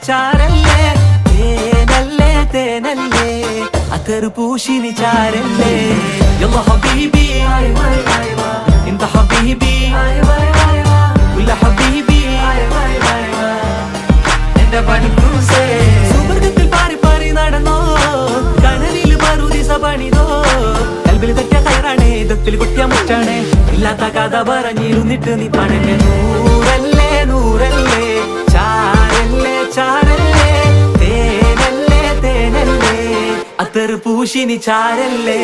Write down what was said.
ചാരല്ലേ തേനല്ലേ തേനല്ലേ അത്തറ് പൂശിനി ചാരല്ലേ യല്ലാ ഹബീബി انت حبيبي ولا حبيبي എന്റെ പണിക്കൂസേ സുവർഗത്തിൽ പാറി പാറി നടന്നോ കനലിൽ പറുദിസ പണിതോ കൽബിൽ തെറ്റിയ കയറാണേ ദത്തിൽ കൊട്ടിയ മുറ്റാണേ ഇല്ലാത്ത കഥ പറഞ്ഞിരുന്നിട്ട് നീ പണഞ്ഞ നൂറല്ലേ നൂറല്ലേ ചാരല്ലേ ചാരല്ലേ തേനല്ലേ തേനല്ലേ അത്തറ് പൂശിനി ചാരല്ലേ